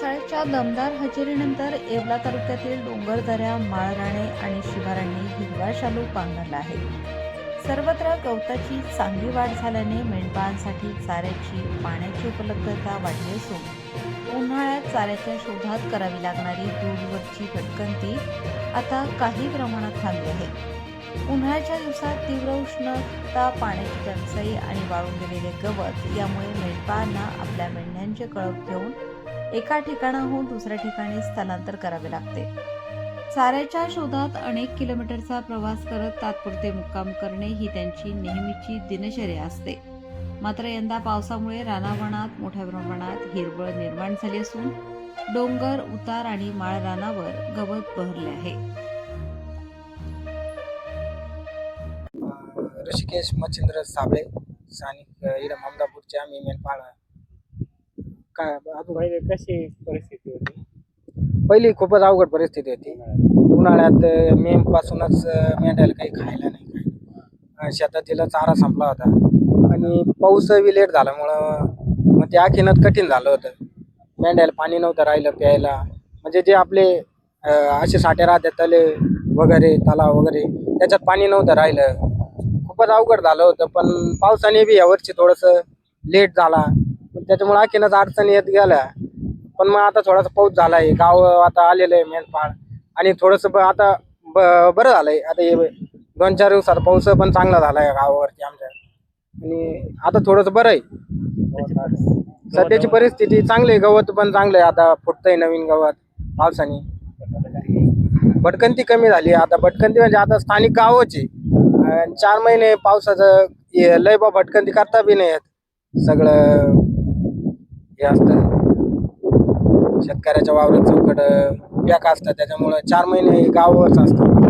पावसाळ्याच्या दमदार हजेरीनंतर येवला तालुक्यातील डोंगरदऱ्या, माळराणे आणि शिवारांनी हिरवा शालू पांघरला आहे. सर्वत्र गवताची चांगली वाढ झाल्याने मेंढपाळांसाठी चाऱ्याची, पाण्याची उपलब्धता वाढली असून उन्हाळ्यात चाऱ्याच्या शोधात करावी लागणारी दूरवरची भटकंती आता काही प्रमाणात थांबली आहे. उन्हाळ्याच्या दिवसात तीव्र उष्णता, पाण्याची टंचाई आणि वाळून गेलेले गवत यामुळे मेंढपाळांना आपल्या मेंढ्यांचे कळप घेऊन एका ठिकाणाहून दुसऱ्या ठिकाणी स्थलांतर करावे लागते. चाऱ्याच्या शोधात अनेक किलोमीटरचा प्रवास करत तात्पुरते मुक्काम करणे ही त्यांची नेहमीची दिनचर्या असते. मात्र यंदा पावसामुळे रानावनात मोठ्या प्रमाणात हिरवळ निर्माण झाली असून डोंगर, उतार आणि माळ रानावर गवत बहरले आहे. ऋषिकेश मच्छिंद्र साबळे, स्थानिक इकडे ममदापूरचे. आम्ही मेंढपाळ काय अजून पहिले कशी परिस्थिती होती? पहिली खूपच अवघड परिस्थिती होती. उन्हाळ्यात मेंढपासूनच मेंढ्याला काही खायला नाही, काही शेतातील चारा संपला होता आणि पाऊसही लेट झाल्यामुळं मग ते आणखीनच कठीण झालं होतं. मेंढ्याला पाणी नव्हतं राहिलं प्यायला. म्हणजे जे आपले असे साठे राहतात तले वगैरे, तलाव वगैरे, त्याच्यात पाणी नव्हतं राहिलं. खूपच अवघड झालं होतं. पण पावसाने बी यावर्षी थोडंसं लेट झाला, त्याच्यामुळे आणखीनच अडचणी येत गेल्या. पण मग आता थोडासा पाऊस झालाय, गाव आता आलेलं आहे मेंढपाळ, आणि थोडंसं आता बरं झालंय. आता हे 2-4 दिवसात पाऊस पण चांगला झालाय गावावरती आमच्या, आणि आता थोडंसं बरं आहे. सध्याची परिस्थिती चांगली आहे. गवत पण चांगलं आहे, आता फुटतंय नवीन गवत पावसाने. भटकंती कमी झाली. आता भटकंती म्हणजे आता स्थानिक गावची 4 महिने पावसाचं लय भटकंती करता बी नाही येत. सगळं हे असतं, शेतकऱ्याच्या वावरात चौकट पॅक असतं, त्याच्यामुळं 4 महिने गावावरच असतं.